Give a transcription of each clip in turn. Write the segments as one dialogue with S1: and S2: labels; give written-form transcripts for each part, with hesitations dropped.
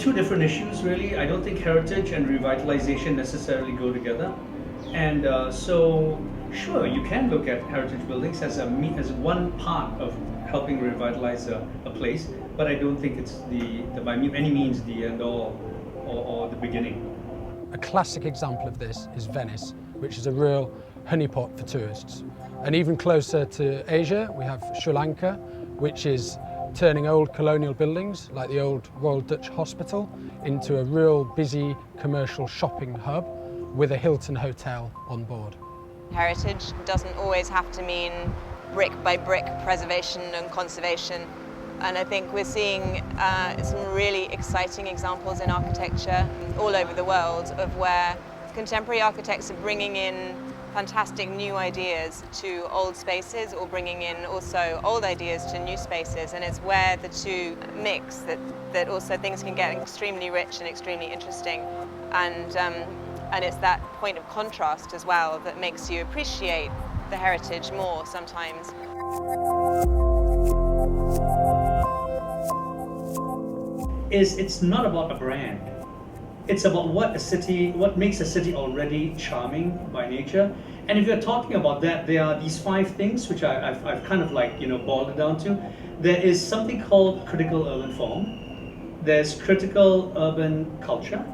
S1: two different issues, really. I don't think heritage and revitalization necessarily go together. And so, sure, you can look at heritage buildings as one part of helping revitalize a place, but I don't think it's by any means the end all or the beginning.
S2: A classic example of this is Venice, which is a real honeypot for tourists. And even closer to Asia, we have Sri Lanka, which is turning old colonial buildings like the old Royal Dutch Hospital into a real busy commercial shopping hub with a Hilton hotel on board.
S3: Heritage doesn't always have to mean brick by brick preservation and conservation. And I think we're seeing some really exciting examples in architecture all over the world of where contemporary architects are bringing in fantastic new ideas to old spaces or bringing in also old ideas to new spaces. And it's where the two mix that also things can get extremely rich and extremely interesting. And it's that point of contrast as well that makes you appreciate the heritage more sometimes.
S1: It's not about a brand. It's about what makes a city already charming by nature. And if you're talking about that, there are these 5 things which I've kind of boiled it down to. There is something called critical urban form. There's critical urban culture.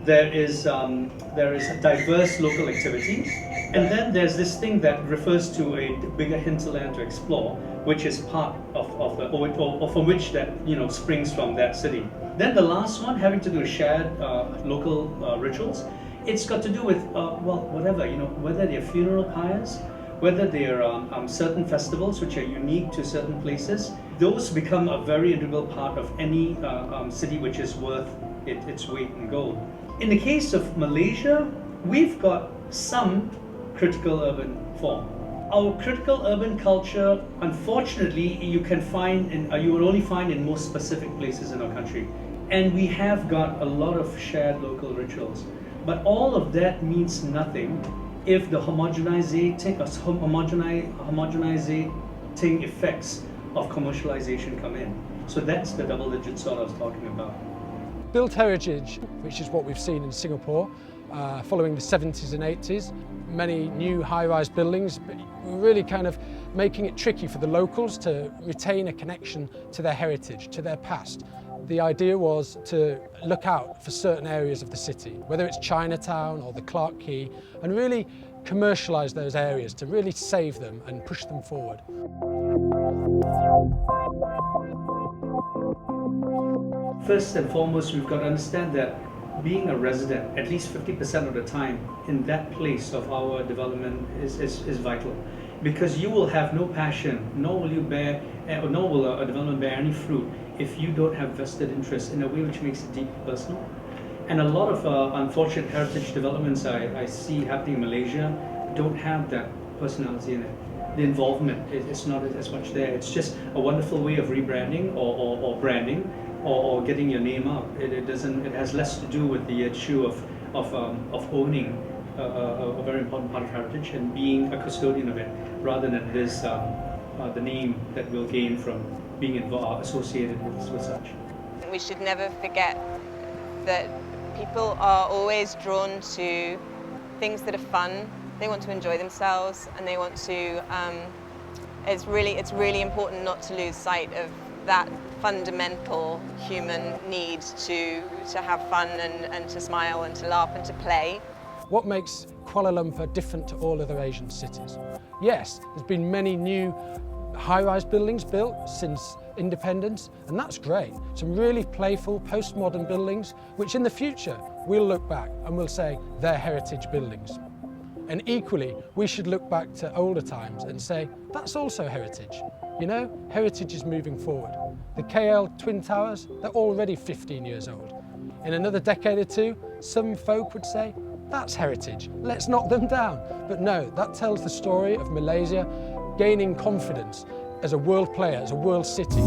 S1: There is diverse local activity, and then there's this thing that refers to a bigger hinterland to explore, which is part of from which that springs from that city. Then the last one, having to do with shared local rituals, it's got to do with whatever, whether they're funeral pyres, whether they're certain festivals which are unique to certain places. Those become a very integral part of any city which is worth its weight in gold. In the case of Malaysia, we've got some critical urban form. Our critical urban culture, unfortunately, you will only find in most specific places in our country. And we have got a lot of shared local rituals. But all of that means nothing if the homogenizing effects of commercialization come in. So that's the double-digit sort I was talking about.
S2: Built heritage, which is what we've seen in Singapore following the 70s and 80s, many new high-rise buildings, but really kind of making it tricky for the locals to retain a connection to their heritage, to their past. The idea was to look out for certain areas of the city, whether it's Chinatown or the Clark Quay, and really commercialise those areas to really save them and push them forward.
S1: First and foremost, we've got to understand that being a resident, at least 50% of the time, in that place of our development is vital. Because you will have no passion, nor will a development bear any fruit if you don't have vested interest in a way which makes it deeply personal. And a lot of unfortunate heritage developments I see happening in Malaysia don't have that personality in it. The involvement is not as much there. It's just a wonderful way of rebranding or branding or getting your name out. It has less to do with the issue of owning a very important part of heritage and being a custodian of it, rather than it is the name that we'll gain from being associated with such.
S3: We should never forget that people are always drawn to things that are fun. They want to enjoy themselves, and they want to. It's really important not to lose sight of that fundamental human need to have fun and to smile and to laugh and to play.
S2: What makes Kuala Lumpur different to all other Asian cities? Yes, there's been many new high-rise buildings built since independence, and that's great. Some really playful postmodern buildings, which in the future we'll look back and we'll say they're heritage buildings. And equally, we should look back to older times and say, that's also heritage. You know, heritage is moving forward. The KL Twin Towers, they're already 15 years old. In another decade or two, some folk would say, that's heritage, let's knock them down. But no, that tells the story of Malaysia gaining confidence as a world player, as a world city.